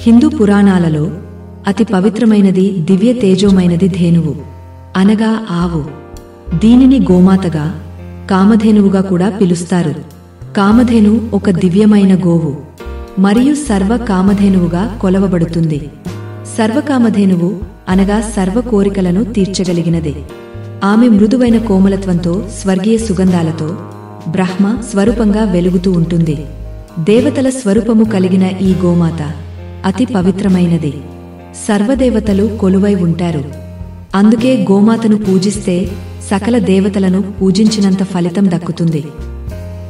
హిందూ పురాణాలలో అతి పవిత్రమైనది దివ్య తేజోమైనది ధేనువు అనగా ఆవు. దీనిని గోమాతగా కామధేనువుగా కూడా పిలుస్తారు. కామధేను ఒక దివ్యమైన గోవు మరియు సర్వ కామధేనువుగా కొలవబడుతుంది. సర్వకామధేనువు అనగా సర్వ కోరికలను తీర్చగలిగినది. ఆమె మృదువైన కోమలత్వంతో స్వర్గీయ సుగంధాలతో బ్రహ్మ స్వరూపంగా వెలుగుతూ ఉంటుంది. దేవతల స్వరూపము కలిగిన ఈ గోమాత అతి పవిత్రమైనది. సర్వదేవతలు కొలువై ఉంటారు. అందుకే గోమాతను పూజిస్తే సకల దేవతలను పూజించినంత ఫలితం దక్కుతుంది.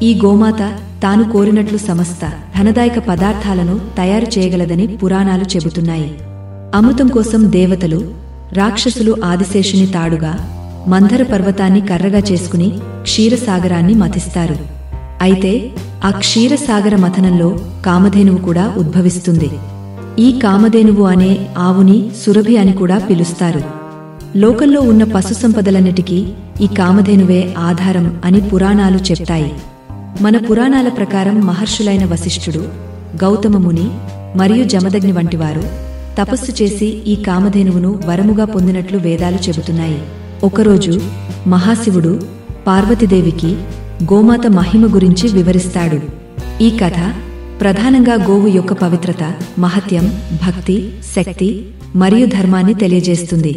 ఈ గోమాత తాను కోరినట్లు సమస్త ధనదాయక పదార్థాలను తయారు చేయగలదని పురాణాలు చెబుతున్నాయి. అమృతం కోసం దేవతలు, రాక్షసులు ఆదిశేషుని తాడుగా, మందర పర్వతాన్ని కర్రగా చేసుకుని క్షీరసాగరాన్ని మథిస్తారు. అయితే ఆ క్షీరసాగర మథనంలో కామధేనువు కూడా ఉద్భవిస్తుంది. ఈ కామధేనువు అనే ఆవుని సురభి అని కూడా పిలుస్తారు. లోకంలో ఉన్న పశు సంపదలన్నిటికీ ఈ కామధేనువే ఆధారం అని పురాణాలు చెప్తాయి. మన పురాణాల ప్రకారం మహర్షులైన వశిష్ఠుడు, గౌతమముని మరియు జమదగ్ని వంటివారు తపస్సు చేసి ఈ కామధేనువును వరముగా పొందినట్లు వేదాలు చెబుతున్నాయి. ఒకరోజు మహాశివుడు పార్వతీదేవికి గోమాత మహిమ గురించి వివరిస్తాడు. ఈ కథ ప్రధానంగా గోవు యొక్క పవిత్రత, మహత్యం, భక్తి, శక్తి మరియు ధర్మాన్ని తెలియజేస్తుంది.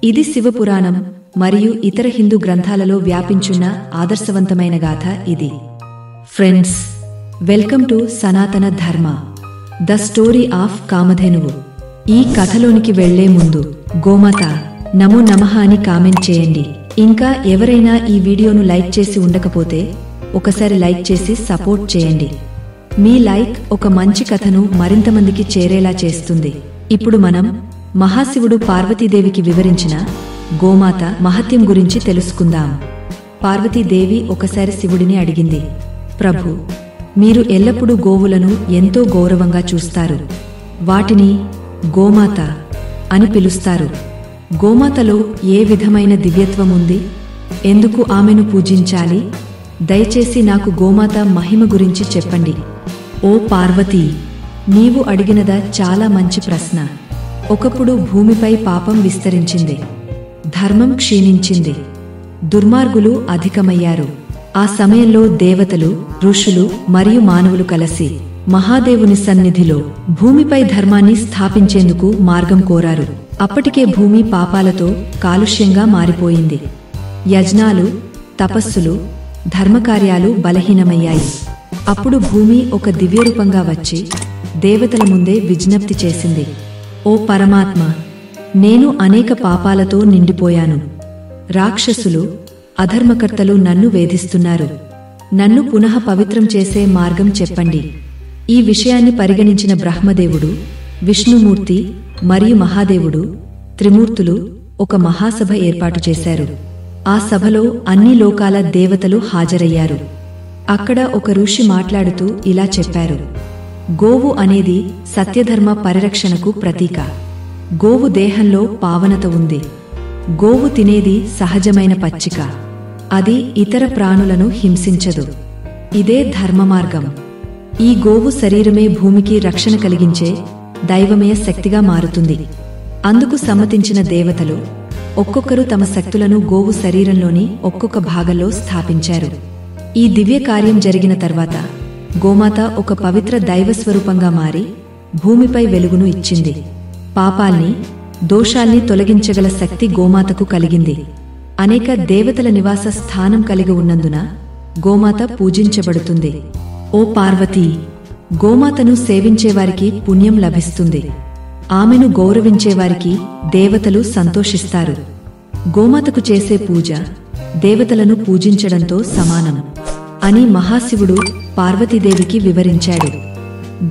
ఇది శివపురాణం మరియు ఇతర హిందూ గ్రంథాలలో వ్యాపించున్న ఆదర్శవంతమైన గాథ ఇది. ఫ్రెండ్స్, వెల్కమ్ టు సనాతన ధర్మ, ద స్టోరీ ఆఫ్ కామధేనువు. ఈ కథలోనికి వెళ్లే ముందు గోమాత నమో నమః అని కామెంట్ చేయండి. ఇంకా ఎవరైనా ఈ వీడియోను లైక్ చేసి ఉండకపోతే ఒకసారి లైక్ చేసి సపోర్ట్ చేయండి. మీ లైక్ ఒక మంచి కథను మరింత మందికి చేరేలా చేస్తుంది. ఇప్పుడు మనం మహాశివుడు పార్వతీదేవికి వివరించిన గోమాత మహత్యం గురించి తెలుసుకుందాం. పార్వతీదేవి ఒకసారి శివుడిని అడిగింది, ప్రభు, మీరు ఎల్లప్పుడూ గోవులను ఎంతో గౌరవంగా చూస్తారు. వాటిని గోమాత అని పిలుస్తారు. గోమాతలో ఏ విధమైన దివ్యత్వం ఉంది? ఎందుకు ఆమెను పూజించాలి? దయచేసి నాకు గోమాత మహిమ గురించి చెప్పండి. ఓ పార్వతీ, నీవు అడిగినదా చాలా మంచి ప్రశ్న. ఒకప్పుడు భూమిపై పాపం విస్తరించింది, ధర్మం క్షీణించింది, దుర్మార్గులు అధికమయ్యారు. ఆ సమయంలో దేవతలు, ఋషులు మరియు మానవులు కలిసి మహాదేవుని సన్నిధిలో భూమిపై ధర్మాన్ని స్థాపించేందుకు మార్గం కోరారు. అప్పటికే భూమి పాపాలతో కాలుష్యంగా మారిపోయింది. యజ్ఞాలు, తపస్సులు, ధర్మకార్యాలు బలహీనమయ్యాయి. అప్పుడు భూమి ఒక దివ్యరూపంగా వచ్చి దేవతల ముందే విజ్ఞప్తి చేసింది, ఓ పరమాత్మ, నేను అనేక పాపాలతో నిండిపోయాను. రాక్షసులు, అధర్మకర్తలు నన్ను వేధిస్తున్నారు. నన్ను పునః పవిత్రం చేసే మార్గం చెప్పండి. ఈ విషయాన్ని పరిగణించిన బ్రహ్మదేవుడు, విష్ణుమూర్తి మరియు మహాదేవుడు, త్రిమూర్తులు ఒక మహాసభ ఏర్పాటు చేశారు. ఆ సభలో అన్ని లోకాల దేవతలు హాజరయ్యారు. అక్కడ ఒక ఋషి మాట్లాడుతూ ఇలా చెప్పారు, గోవు అనేది సత్యధర్మ పరిరక్షణకు ప్రతీక. గోవు దేహంలో పావనత ఉంది. గోవు తినేది సహజమైన పచ్చిక. అది ఇతర ప్రాణులను హింసించదు. ఇదే ధర్మ మార్గం. ఈ గోవు శరీరమే భూమికి రక్షణ కలిగించే దైవమయ శక్తిగా మారుతుంది. అందుకు సమ్మతించిన దేవతలు ఒక్కొక్కరు తమ శక్తులను గోవు శరీరంలోని ఒక్కొక్క భాగంలో స్థాపించారు. ఈ దివ్య కార్యం జరిగిన తర్వాత గోమాత ఒక పవిత్ర దైవస్వరూపంగా మారి భూమిపై వెలుగును ఇచ్చింది. పాపాల్ని, దోషాల్ని తొలగించగల శక్తి గోమాతకు కలిగింది. అనేక దేవతల నివాస స్థానం కలిగి ఉన్నందున గోమాత పూజించబడుతుంది. ఓ పార్వతీ, గోమాతను సేవించేవారికి పుణ్యం లభిస్తుంది. ఆమెను గౌరవించేవారికి దేవతలు సంతోషిస్తారు. గోమాతకు చేసే పూజ దేవతలను పూజించడంతో సమానం అని మహాశివుడు పార్వతీదేవికి వివరించాడు.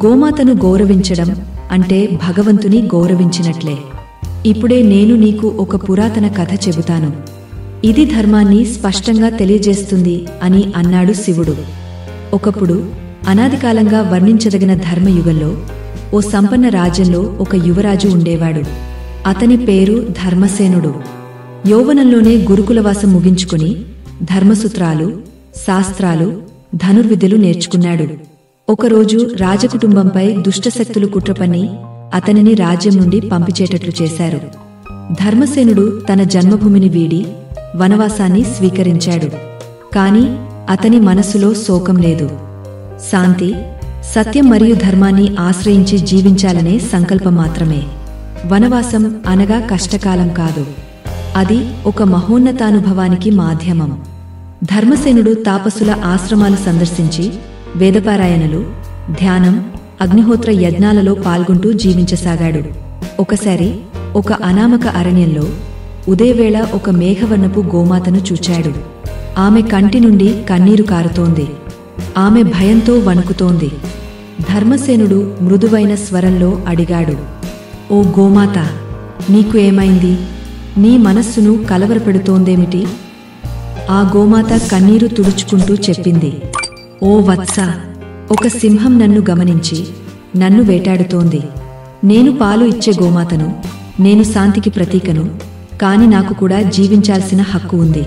గోమాతను గౌరవించడం అంటే భగవంతుని గౌరవించినట్లే. ఇప్పుడే నేను నీకు ఒక పురాతన కథ చెబుతాను. ఇది ధర్మాన్ని స్పష్టంగా తెలియజేస్తుంది అని అన్నాడు శివుడు. ఒకప్పుడు అనాదికాలంగా వర్ణించదగిన ధర్మయుగంలో ఓ సంపన్న రాజ్యంలో ఒక యువరాజు ఉండేవాడు. అతని పేరు ధర్మసేనుడు. యౌవనంలోనే గురుకులవాసం ముగించుకుని ధర్మసూత్రాలు, శాస్త్రాలు, ధనుర్విద్యలు నేర్చుకున్నాడు. ఒకరోజు రాజకుటుంబంపై దుష్టశక్తులు కుట్రపన్ని అతనిని రాజ్యం నుండి పంపించేటట్లు చేశారు. ధర్మసేనుడు తన జన్మభూమిని వీడి వనవాసాన్ని స్వీకరించాడు. కాని అతని మనసులో శోకం లేదు. శాంతి, సత్యం మరియు ధర్మాన్ని ఆశ్రయించి జీవించాలనే సంకల్పం మాత్రమే. వనవాసం అనగా కష్టకాలం కాదు, అది ఒక మహోన్నతానుభవానికి మాధ్యమం. ధర్మసేనుడు తాపసుల ఆశ్రమాలు సందర్శించి వేదపారాయణలు, ధ్యానం, అగ్నిహోత్ర యజ్ఞాలలో పాల్గొంటూ జీవించసాగాడు. ఒకసారి ఒక అనామక అరణ్యంలో ఉదయవేళ ఒక మేఘవర్ణపు గోమాతను చూచాడు. ఆమె కంటి నుండి కన్నీరు కారుతోంది. ఆమె భయంతో వణుకుతోంది. ధర్మసేనుడు మృదువైన స్వరంలో అడిగాడు, ఓ గోమాత, నీకు ఏమైంది? నీ మనస్సును కలవరపెడుతోందేమిటి? ఆ గోమాత కన్నీరు తుడుచుకుంటూ చెప్పింది, ఓ వత్స, ఒక సింహం నన్ను గమనించి నన్ను వేటాడుతోంది. నేను పాలు ఇచ్చే గోమాతను, నేను శాంతికి ప్రతీకను, కాని నాకు కూడా జీవించాల్సిన హక్కు ఉంది.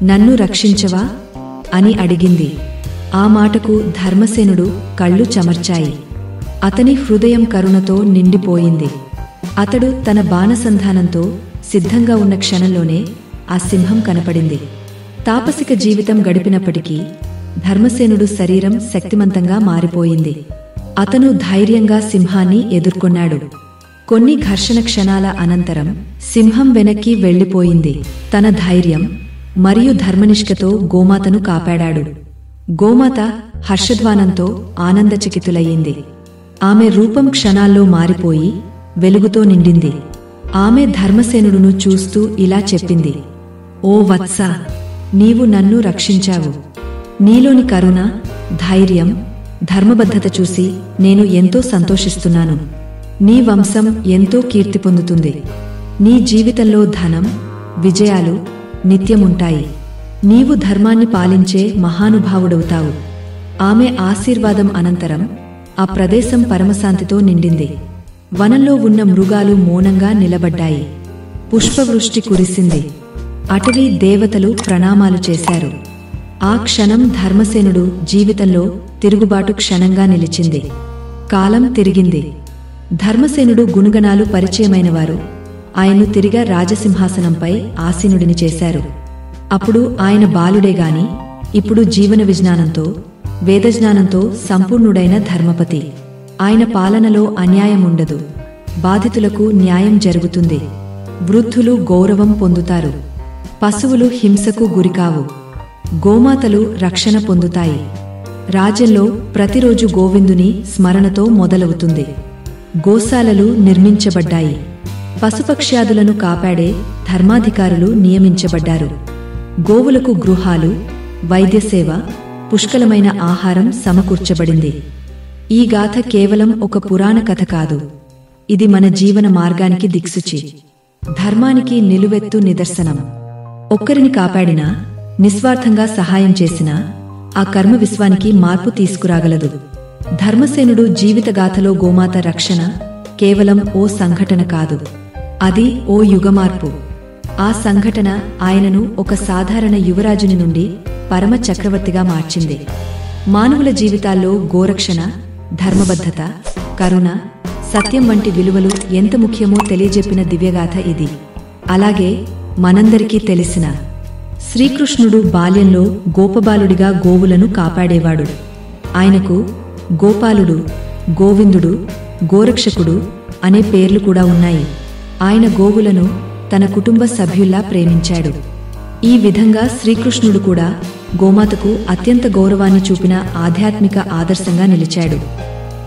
నన్ను రక్షించవా అని అడిగింది. ఆ మాటకు ధర్మసేనుడు కళ్ళు చెమర్చాయి. అతని హృదయం కరుణతో నిండిపోయింది. అతడు తన బాణసంధానంతో సిద్ధంగా ఉన్న క్షణంలోనే ఆ సింహం కనపడింది. తాపసిక జీవితం గడిపినప్పటికీ ధర్మసేనుడు శరీరం శక్తిమంతంగా మారిపోయింది. అతను ధైర్యంగా సింహాన్ని ఎదుర్కొన్నాడు. కొన్ని ఘర్షణ క్షణాల అనంతరం సింహం వెనక్కి వెళ్లిపోయింది. తన ధైర్యం మరియు ధర్మనిష్ఠతో గోమాతను కాపాడాడు. గోమాత హర్షధ్వానంతో ఆనందచకితులయ్యింది. ఆమె రూపం క్షణాల్లో మారిపోయి వెలుగుతో నిండింది. ఆమె ధర్మసేనుడును చూస్తూ ఇలా చెప్పింది, ఓ వత్స, నీవు నన్ను రక్షించావు. నీలోని కరుణ, ధైర్యం, ధర్మబద్ధత చూసి నేను ఎంతో సంతోషిస్తున్నాను. నీ వంశం ఎంతో కీర్తి పొందుతుంది. నీ జీవితంలో ధనం, విజయాలు నిత్యముంటాయి. నీవు ధర్మాన్ని పాలించే మహానుభావుడవుతావు. ఆమె ఆశీర్వాదం అనంతరం ఆ ప్రదేశం పరమశాంతితో నిండింది. వనంలో ఉన్న మృగాలు మౌనంగా నిలబడ్డాయి. పుష్పవృష్టి కురిసింది. అటవీ దేవతలు ప్రణామాలు చేశారు. ఆ క్షణం ధర్మసేనుడు జీవితంలో తిరుగుబాటు క్షణంగా నిలిచింది. కాలం తిరిగింది. ధర్మసేనుడు గుణగణాలు పరిచయమైనవారు ఆయన్ను తిరిగా రాజసింహాసనంపై ఆసీనుడిని చేశారు. అప్పుడు ఆయన బాలుడేగాని ఇప్పుడు జీవన విజ్ఞానంతో, వేదజ్ఞానంతో సంపూర్ణుడైన ధర్మపతి. ఆయన పాలనలో అన్యాయముండదు. బాధితులకు న్యాయం జరుగుతుంది. వృద్ధులు గౌరవం పొందుతారు. పశువులు హింసకు గురికావు. గోమాతలు రక్షణ పొందుతాయి. రాజ్యంలో ప్రతిరోజు గోవిందుని స్మరణతో మొదలవుతుంది. గోశాలలు నిర్మించబడ్డాయి. పశుపక్ష్యాదులను కాపాడే ధర్మాధికారులు నియమించబడ్డారు. గోవులకు గృహాలు, వైద్యసేవ, పుష్కలమైన ఆహారం సమకూర్చబడింది. ఈ గాథ కేవలం ఒక పురాణ కథ కాదు. ఇది మన జీవన మార్గానికి దిక్సూచి, ధర్మానికి నిలువెత్తు నిదర్శనం. ఒక్కరిని కాపాడినా, నిస్వార్థంగా సహాయం చేసినా ఆ కర్మ విశ్వానికి మార్పు తీసుకురాగలదు. ధర్మసేనుడు జీవితగాథలో గోమాత రక్షణ కేవలం ఓ సంఘటన కాదు, అది ఓ యుగమార్పు. ఆ సంఘటన ఆయనను ఒక సాధారణ యువరాజుని నుండి పరమ చక్రవర్తిగా మార్చింది. మానవుల జీవితాల్లో గోరక్షణ, ధర్మబద్ధత, కరుణ, సత్యం వంటి విలువలు ఎంత ముఖ్యమో తెలియజెప్పిన దివ్యగాథ ఇది. అలాగే మనందరికీ తెలిసిన శ్రీకృష్ణుడు బాల్యంలో గోపబాలుడిగా గోవులను కాపాడేవాడు. ఆయనకు గోపాలుడు, గోవిందుడు, గోరక్షకుడు అనే పేర్లు కూడా ఉన్నాయి. ఆయన గోవులను తన కుటుంబ సభ్యుల్లా ప్రేమించాడు. ఈ విధంగా శ్రీకృష్ణుడు కూడా గోమాతకు అత్యంత గౌరవాన్ని చూపిన ఆధ్యాత్మిక ఆదర్శంగా నిలిచాడు.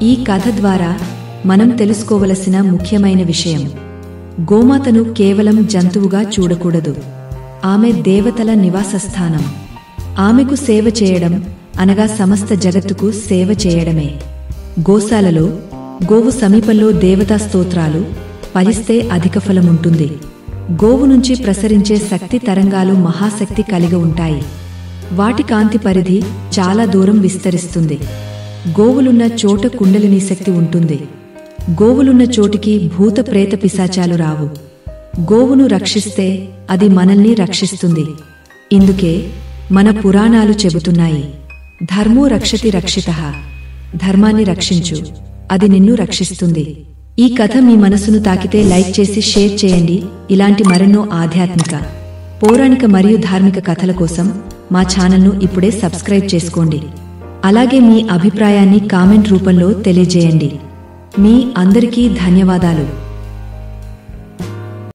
ఈ కథ ద్వారా మనం తెలుసుకోవలసిన ముఖ్యమైన విషయం, గోమాతను కేవలం జంతువుగా చూడకూడదు. ఆమె దేవతల నివాసస్థానం. ఆమెకు సేవ చేయడం అనగా సమస్త జగత్తుకు సేవ చేయడమే. గోశాలలో గోవు సమీపంలో దేవతా స్తోత్రాలు పలిస్తే అధిక ఫలముంటుంది. గోవు నుంచి ప్రసరించే శక్తి తరంగాలు మహాశక్తి కలిగి ఉంటాయి. వాటి కాంతి పరిధి చాలా దూరం విస్తరిస్తుంది. గోవులున్న చోట కుండలిని శక్తి ఉంటుంది. గోవులున్న చోటికి భూత ప్రేత పిశాచాలు రావు. గోవును రక్షిస్తే అది మనల్ని రక్షిస్తుంది. ఇందుకే మన పురాణాలు చెబుతున్నాయి, ధర్మో రక్షతి రక్షితః. ధర్మాన్ని రక్షించు, అది నిన్ను రక్షిస్తుంది. ఈ కథ మీ మనసును తాకితే లైక్ చేసి షేర్ చేయండి. ఇలాంటి మరెన్నో ఆధ్యాత్మిక, పౌరాణిక మరియు ధార్మిక కథల కోసం మా ఛానల్ను ఇప్పుడే సబ్స్క్రైబ్ చేసుకోండి. అలాగే మీ అభిప్రాయాన్ని కామెంట్ రూపంలో తెలియజేయండి. మీ అందరికీ ధన్యవాదాలు.